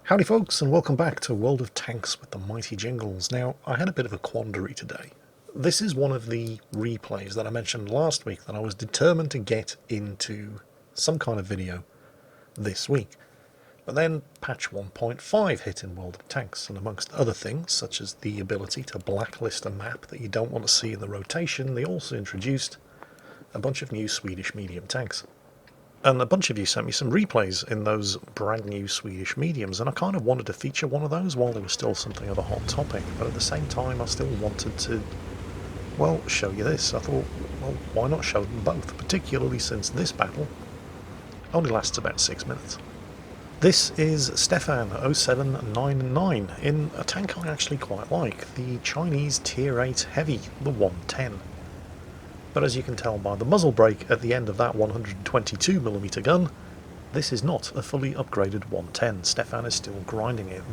Howdy folks, and welcome back to World of Tanks with the mighty Jingles. Now, I had a bit of a quandary today. This is one of the replays that I mentioned last week that I was determined to get into some kind of video this week. But then patch 1.5 hit in World of Tanks, and amongst other things, such as the ability to blacklist a map that you don't want to see in the rotation, they also introduced a bunch of new Swedish medium tanks. And a bunch of you sent me some replays in those brand new Swedish mediums, and I kind of wanted to feature one of those while there was still something of a hot topic, but at the same time I still wanted to, well, show you this. I thought, well, why not show them both, particularly since this battle only lasts about 6 minutes. This is Stefan 0799 in a tank I actually quite like, the Chinese Tier 8 Heavy, the 110. But as you can tell by the muzzle brake at the end of that 122mm gun, this is not a fully upgraded 110. Stefan is still grinding it.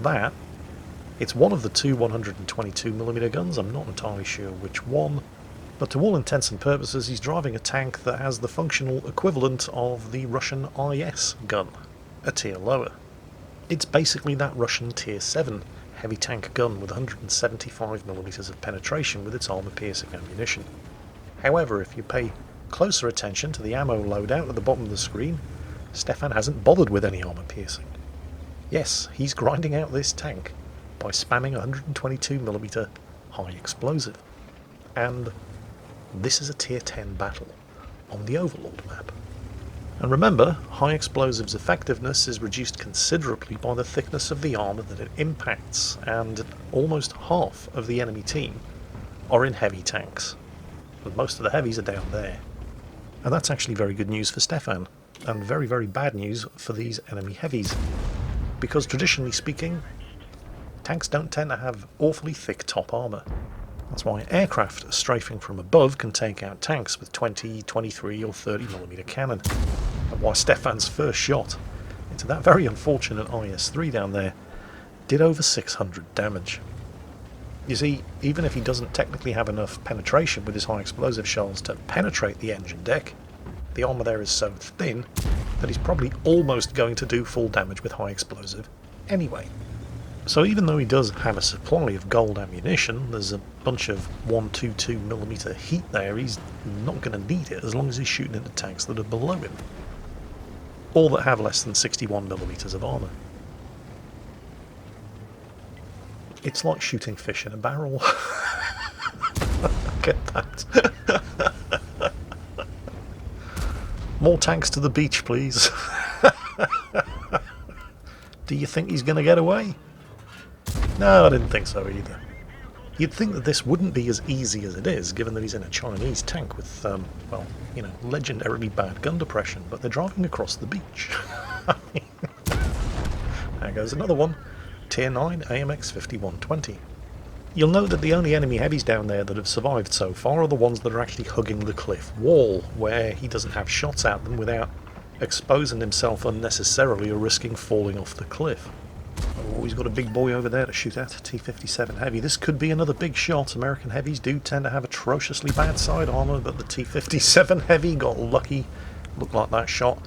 It's one of the two 122mm guns, I'm not entirely sure which one, but to all intents and purposes he's driving a tank that has the functional equivalent of the Russian IS gun, a tier lower. It's basically that Russian Tier 7 heavy tank gun with 175mm of penetration with its armour-piercing ammunition. However, if you pay closer attention to the ammo loadout at the bottom of the screen, Stefan hasn't bothered with any armour piercing. Yes, he's grinding out this tank by spamming 122mm high explosive. And this is a tier 10 battle on the Overlord map. And remember, high explosive's effectiveness is reduced considerably by the thickness of the armour that it impacts, and almost half of the enemy team are in heavy tanks. But most of the heavies are down there. And that's actually very good news for Stefan, and very, very bad news for these enemy heavies. Because traditionally speaking, tanks don't tend to have awfully thick top armour. That's why aircraft strafing from above can take out tanks with 20, 23 or 30mm cannon. And why Stefan's first shot into that very unfortunate IS-3 down there did over 600 damage. You see, even if he doesn't technically have enough penetration with his high explosive shells to penetrate the engine deck, the armour there is so thin that he's probably almost going to do full damage with high explosive anyway. So even though he does have a supply of gold ammunition, there's a bunch of 122mm heat there, he's not going to need it as long as he's shooting into tanks that are below him, or that have less than 61mm of armour. It's like shooting fish in a barrel. Get that. More tanks to the beach, please. Do you think he's going to get away? No, I didn't think so either. You'd think that this wouldn't be as easy as it is, given that he's in a Chinese tank with, well, you know, legendarily bad gun depression, but they're driving across the beach. There goes another one. Tier 9 AMX 5120. You'll note that the only enemy heavies down there that have survived so far are the ones that are actually hugging the cliff wall, where he doesn't have shots at them without exposing himself unnecessarily or risking falling off the cliff. Oh, he's got a big boy over there to shoot at, T-57 Heavy. This could be another big shot. American heavies do tend to have atrociously bad side armour, but the T-57 Heavy got lucky. Looked like that shot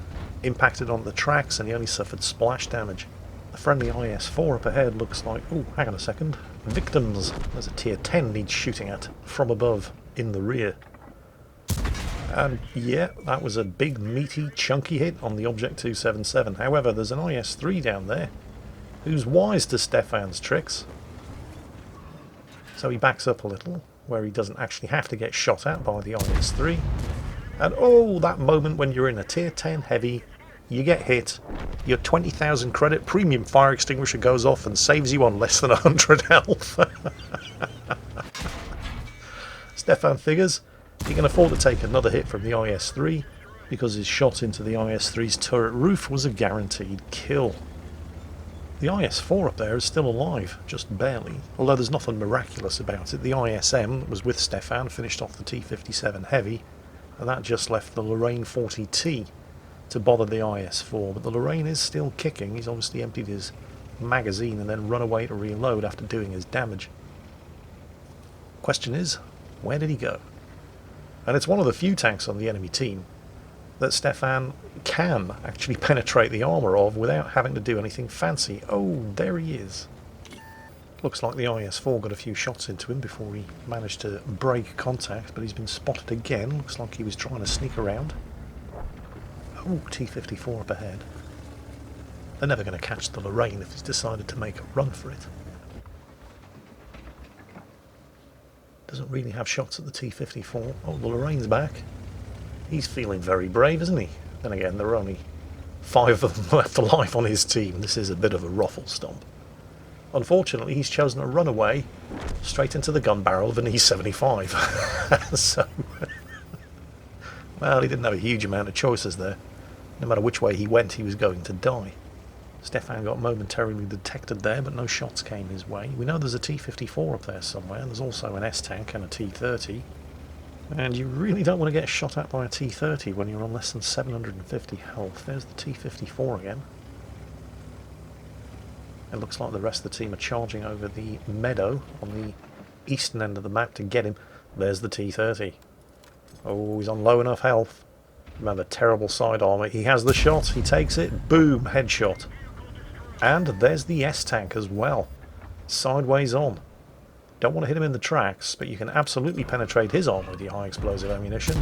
impacted on the tracks and he only suffered splash damage. The friendly IS-4 up ahead looks like, oh, hang on a second, victims. There's a tier 10 needs shooting at from above in the rear. And yeah, that was a big meaty chunky hit on the Object 277. However, there's an IS-3 down there who's wise to Stefan's tricks. So he backs up a little, where he doesn't actually have to get shot at by the IS-3. And oh, that moment when you're in a tier 10 heavy, you get hit, your 20,000 credit premium fire extinguisher goes off and saves you on less than 100 health. Stefan figures he can afford to take another hit from the IS-3 because his shot into the IS-3's turret roof was a guaranteed kill. The IS-4 up there is still alive, just barely, although there's nothing miraculous about it. The ISM that was with Stefan finished off the T-57 Heavy, and that just left the Lorraine 40T to bother the IS-4, but the Lorraine is still kicking. He's obviously emptied his magazine and then run away to reload after doing his damage. Question is, where did he go? And it's one of the few tanks on the enemy team that Stefan can actually penetrate the armour of without having to do anything fancy. Oh, there he is. Looks like the IS-4 got a few shots into him before he managed to break contact, but he's been spotted again. Looks like he was trying to sneak around. Oh, T-54 up ahead. They're never going to catch the Lorraine if he's decided to make a run for it. Doesn't really have shots at the T-54. Oh, the Lorraine's back. He's feeling very brave, isn't he? Then again, there are only 5 of them left alive on his team. This is a bit of a ruffle stomp. Unfortunately, he's chosen to run away straight into the gun barrel of an E-75. So, well, he didn't have a huge amount of choices there. No matter which way he went, he was going to die. Stefan got momentarily detected there, but no shots came his way. We know there's a T-54 up there somewhere. There's also an S-tank and a T-30. And you really don't want to get shot at by a T-30 when you're on less than 750 health. There's the T-54 again. It looks like the rest of the team are charging over the meadow on the eastern end of the map to get him. There's the T-30. Oh, he's on low enough health. Remember, terrible side armour. He has the shot. He takes it. Boom, headshot. And there's the S-tank as well. Sideways on. Don't want to hit him in the tracks, but you can absolutely penetrate his armour with your high explosive ammunition.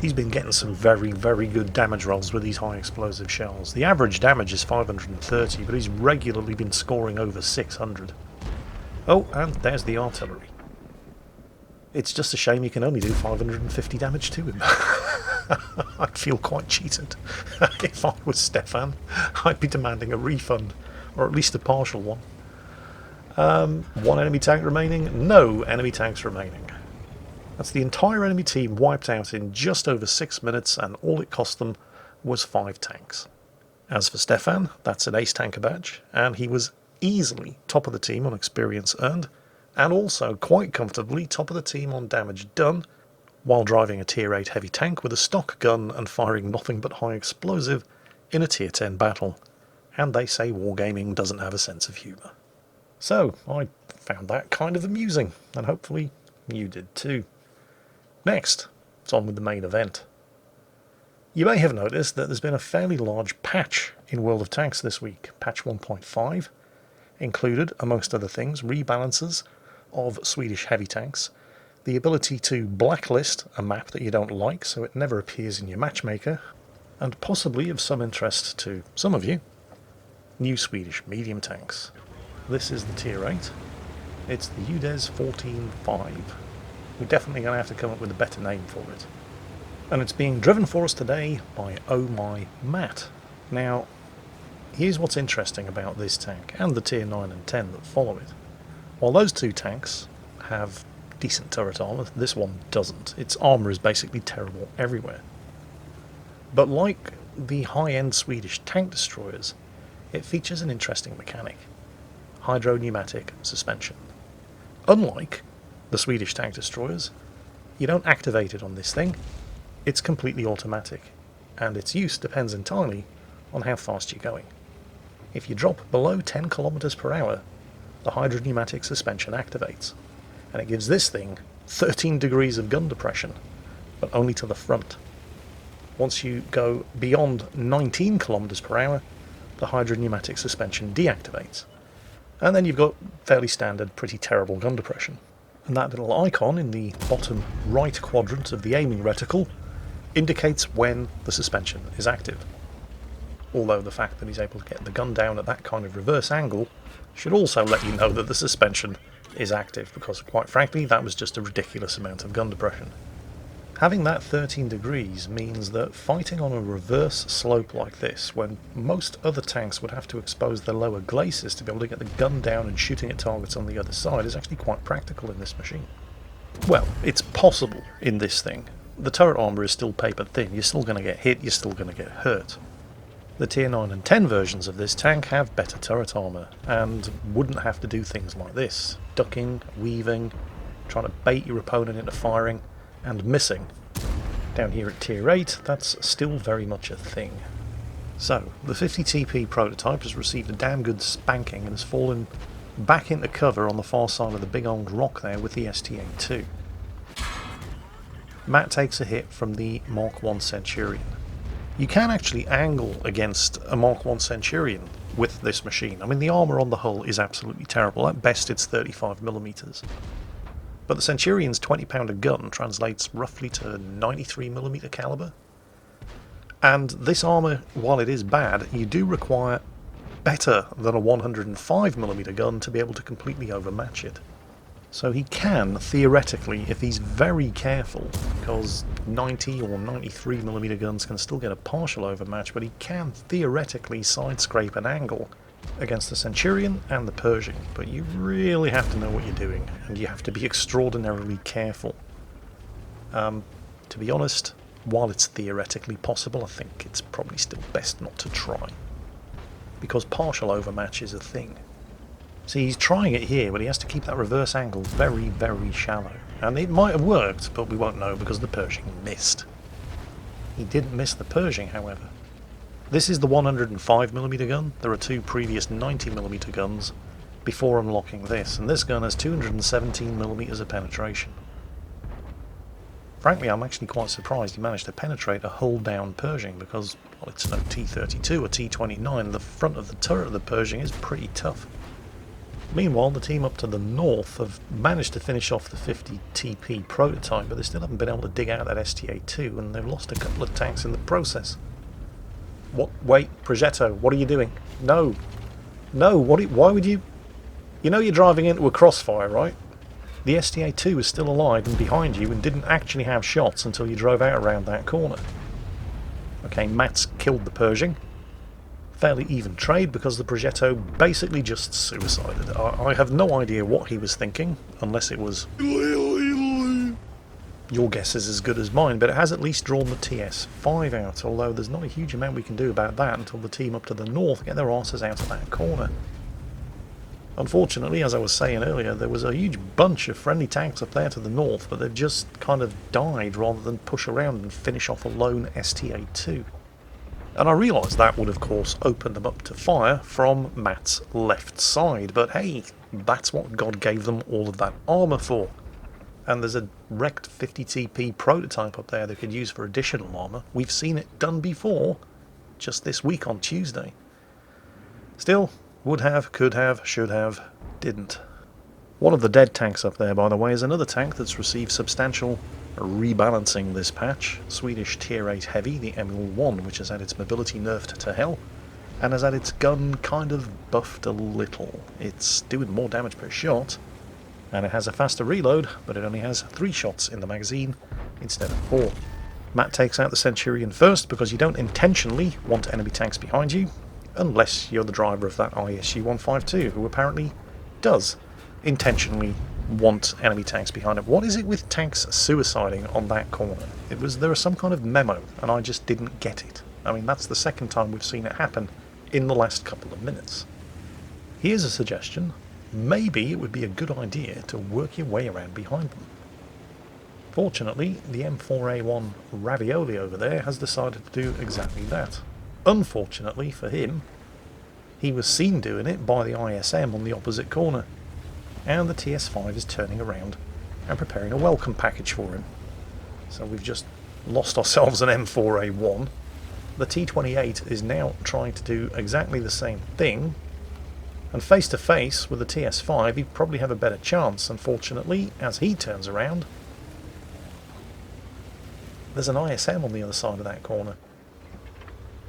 He's been getting some very, very good damage rolls with these high explosive shells. The average damage is 530, but he's regularly been scoring over 600. Oh, and there's the artillery. It's just a shame you can only do 550 damage to him. I'd feel quite cheated. If I was Stefan, I'd be demanding a refund, or at least a partial one. One enemy tank remaining? No enemy tanks remaining. That's the entire enemy team wiped out in just over 6 minutes, and all it cost them was 5 tanks. As for Stefan, that's an ace tanker badge, and he was easily top of the team on experience earned, and also quite comfortably top of the team on damage done, while driving a tier 8 heavy tank with a stock gun and firing nothing but high explosive in a tier 10 battle. And they say wargaming doesn't have a sense of humour. So, I found that kind of amusing, and hopefully you did too. Next, it's on with the main event. You may have noticed that there's been a fairly large patch in World of Tanks this week. Patch 1.5 included, amongst other things, rebalances of Swedish heavy tanks, the ability to blacklist a map that you don't like so it never appears in your matchmaker, and possibly of some interest to some of you, new Swedish medium tanks. This is the tier 8. It's the UDES 14.5. We're definitely going to have to come up with a better name for it. And it's being driven for us today by Oh My Matt. Now, here's what's interesting about this tank, and the tier 9 and 10 that follow it. While those two tanks have decent turret armour, this one doesn't. Its armour is basically terrible everywhere. But like the high-end Swedish tank destroyers, it features an interesting mechanic: hydro-pneumatic suspension. Unlike the Swedish tank destroyers, you don't activate it on this thing. It's completely automatic, and its use depends entirely on how fast you're going. If you drop below 10 kilometers per hour, the hydro-pneumatic suspension activates, and it gives this thing 13 degrees of gun depression, but only to the front. Once you go beyond 19 kilometers per hour, the hydro-pneumatic suspension deactivates, and then you've got fairly standard, pretty terrible gun depression. And that little icon in the bottom right quadrant of the aiming reticle indicates when the suspension is active. Although the fact that he's able to get the gun down at that kind of reverse angle should also let you know that the suspension is active, because quite frankly that was just a ridiculous amount of gun depression. Having that 13 degrees means that fighting on a reverse slope like this, when most other tanks would have to expose their lower glacis to be able to get the gun down and shooting at targets on the other side, is actually quite practical in this machine. Well, it's possible in this thing. The turret armour is still paper thin, you're still going to get hit, you're still going to get hurt. The tier 9 and 10 versions of this tank have better turret armour, and wouldn't have to do things like this: ducking, weaving, trying to bait your opponent into firing, and missing. Down here at tier 8, that's still very much a thing. So, the 50TP prototype has received a damn good spanking and has fallen back into cover on the far side of the big old rock there with the STA-2. Matt takes a hit from the Mark 1 Centurion. You can actually angle against a Mark 1 Centurion with this machine. I mean, the armour on the hull is absolutely terrible. At best, it's 35mm. But the Centurion's 20-pounder gun translates roughly to 93mm caliber. And this armour, while it is bad, you do require better than a 105mm gun to be able to completely overmatch it. So he can, theoretically, if he's very careful, because 90 or 93mm guns can still get a partial overmatch, but he can theoretically side-scrape an angle against the Centurion and the Pershing. But you really have to know what you're doing, and you have to be extraordinarily careful. To be honest, while it's theoretically possible, I think it's probably still best not to try, because partial overmatch is a thing. See, he's trying it here, but he has to keep that reverse angle very, very shallow. And it might have worked, but we won't know because the Pershing missed. He didn't miss the Pershing, however. This is the 105mm gun. There are two previous 90mm guns before unlocking this, and this gun has 217mm of penetration. Frankly, I'm actually quite surprised he managed to penetrate a hull-down Pershing, because, well, it's no T-32 or T-29. The front of the turret of the Pershing is pretty tough. Meanwhile, the team up to the north have managed to finish off the 50 TP prototype, but they still haven't been able to dig out that STA-2, and they've lost a couple of tanks in the process. What? Wait, Progetto, what are you doing? No. No, why would you... You know you're driving into a crossfire, right? The STA-2 is still alive and behind you and didn't actually have shots until you drove out around that corner. Okay, Matt's killed the Pershing. Fairly even trade because the Progetto basically just suicided. I have no idea what he was thinking, unless it was... Your guess is as good as mine, but it has at least drawn the TS5 out, although there's not a huge amount we can do about that until the team up to the north get their asses out of that corner. Unfortunately, as I was saying earlier, there was a huge bunch of friendly tanks up there to the north, but they've just kind of died rather than push around and finish off a lone STA-2. And I realised that would of course open them up to fire from Matt's left side, but hey, that's what God gave them all of that armour for. And there's a wrecked 50 TP prototype up there they could use for additional armour. We've seen it done before, just this week on Tuesday. Still, would have, could have, should have, didn't. One of the dead tanks up there, by the way, is another tank that's received substantial rebalancing this patch. Swedish Tier 8 Heavy, the ML1, which has had its mobility nerfed to hell, and has had its gun kind of buffed a little. It's doing more damage per shot, and it has a faster reload, but it only has 3 shots in the magazine instead of 4. Matt takes out the Centurion first because you don't intentionally want enemy tanks behind you, unless you're the driver of that ISU-152, who apparently does intentionally want enemy tanks behind him. What is it with tanks suiciding on that corner? There was some kind of memo, and I just didn't get it. I mean, that's the second time we've seen it happen in the last couple of minutes. Here's a suggestion. Maybe it would be a good idea to work your way around behind them. Fortunately, the M4A1 Ravioli over there has decided to do exactly that. Unfortunately for him, he was seen doing it by the ISM on the opposite corner, and the TS5 is turning around and preparing a welcome package for him. So we've just lost ourselves an M4A1. The T28 is now trying to do exactly the same thing, and face to face with the TS5 he'd probably have a better chance. Unfortunately, as he turns around, there's an ISM on the other side of that corner,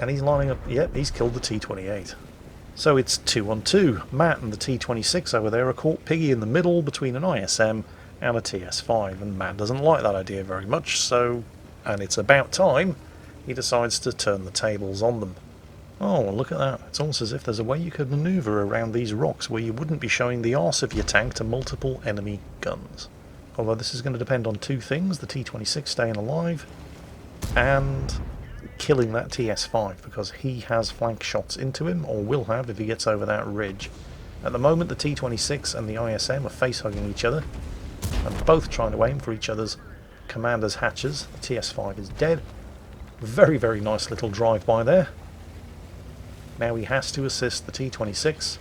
and he's lining up. Yep, he's killed the T28. So it's 2 on 2. Matt and the T26 over there are caught piggy in the middle between an ISM and a TS5, and Matt doesn't like that idea very much, so, and it's about time, he decides to turn the tables on them. Oh, well, look at that. It's almost as if there's a way you could manoeuvre around these rocks where you wouldn't be showing the arse of your tank to multiple enemy guns. Although this is going to depend on 2 things, the T26 staying alive, and killing that TS5, because he has flank shots into him, or will have if he gets over that ridge. At the moment, the T26 and the ISM are face-hugging each other, and both trying to aim for each other's commander's hatches. The TS5 is dead. Very, very nice little drive-by there. Now he has to assist the T26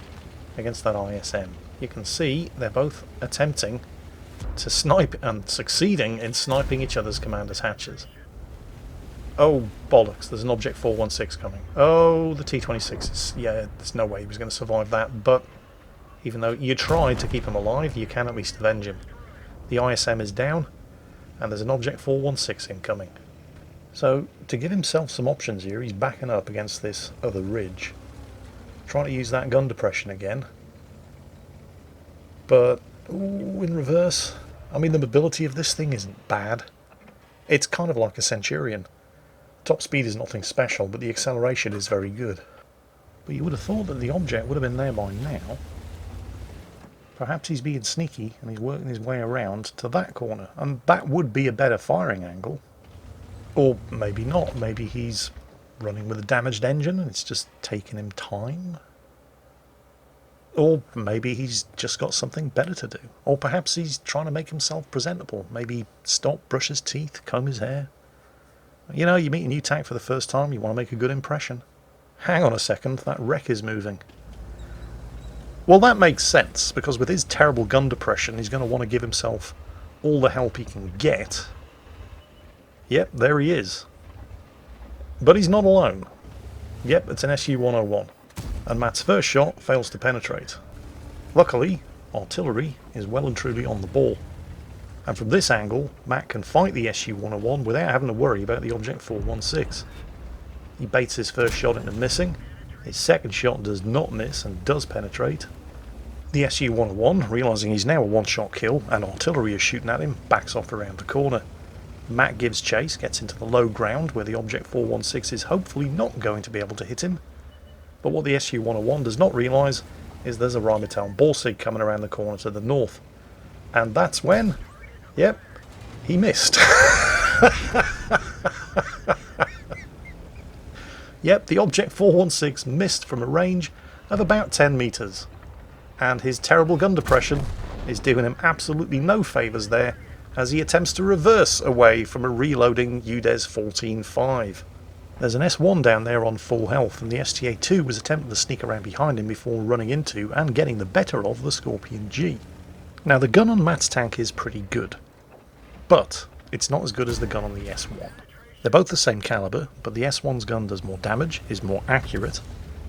against that ISM. You can see they're both attempting to snipe and succeeding in sniping each other's commander's hatches. Oh, bollocks, there's an Object 416 coming. Oh, the T-26 is... yeah, there's no way he was going to survive that, but even though you tried to keep him alive, you can at least avenge him. The ISM is down, and there's an Object 416 incoming. So, to give himself some options here, he's backing up against this other ridge. Trying to use that gun depression again. But, ooh, in reverse. I mean, the mobility of this thing isn't bad. It's kind of like a Centurion. Top speed is nothing special, but the acceleration is very good. But you would have thought that the object would have been there by now. Perhaps he's being sneaky and he's working his way around to that corner, and that would be a better firing angle. Or maybe not, maybe he's running with a damaged engine and it's just taking him time. Or maybe he's just got something better to do. Or perhaps he's trying to make himself presentable. Maybe stop, brush his teeth, comb his hair. You know, you meet a new tank for the first time, you want to make a good impression. Hang on a second, that wreck is moving. Well, that makes sense, because with his terrible gun depression, he's going to want to give himself all the help he can get. Yep, there he is. But he's not alone. Yep, it's an SU-101. And Matt's first shot fails to penetrate. Luckily, artillery is well and truly on the ball. And from this angle, Matt can fight the SU-101 without having to worry about the Object 416. He baits his first shot into missing. His second shot does not miss and does penetrate. The SU-101, realising he's now a one-shot kill and artillery is shooting at him, backs off around the corner. Matt gives chase, gets into the low ground where the Object 416 is hopefully not going to be able to hit him. But what the SU-101 does not realise is there's a Rheinmetall Borsig coming around the corner to the north. And that's when... yep, he missed. Yep, the Object 416 missed from a range of about 10 metres. And his terrible gun depression is doing him absolutely no favours there as he attempts to reverse away from a reloading UDES 14.5. There's an S1 down there on full health, and the STA-2 was attempting to sneak around behind him before running into and getting the better of the Scorpion G. Now, the gun on Matt's tank is pretty good, but it's not as good as the gun on the S1. They're both the same caliber, but the S1's gun does more damage, is more accurate,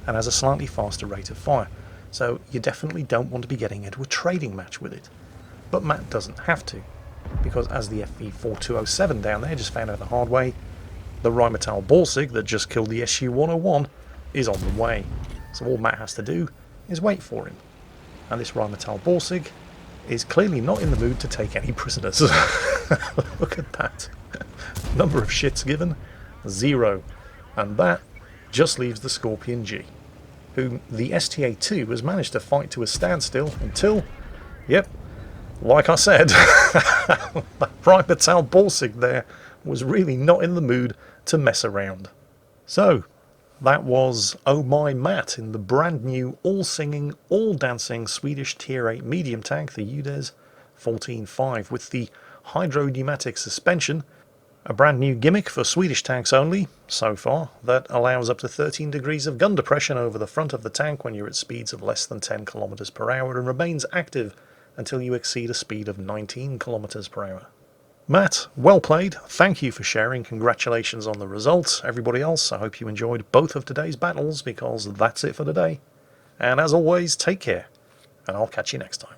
and has a slightly faster rate of fire, so you definitely don't want to be getting into a trading match with it. But Matt doesn't have to, because as the FV4207 down there just found out the hard way, the Rheinmetall Borsig that just killed the SU-101 is on the way. So all Matt has to do is wait for him. And this Rheinmetall Borsig is clearly not in the mood to take any prisoners. Look at that. Number of shits given, 0. And that just leaves the Scorpion G, whom the STA-2 has managed to fight to a standstill until, yep, like I said, that Rheinmetall Borsig there was really not in the mood to mess around. So, that was Oh My Matt in the brand new, all-singing, all-dancing Swedish Tier 8 medium tank, the UDES 14.5, with the hydro-pneumatic suspension, a brand new gimmick for Swedish tanks only, so far, that allows up to 13 degrees of gun depression over the front of the tank when you're at speeds of less than 10 km per hour and remains active until you exceed a speed of 19 km per hour. Matt, well played, thank you for sharing, congratulations on the results. Everybody else, I hope you enjoyed both of today's battles, because that's it for today. And as always, take care, and I'll catch you next time.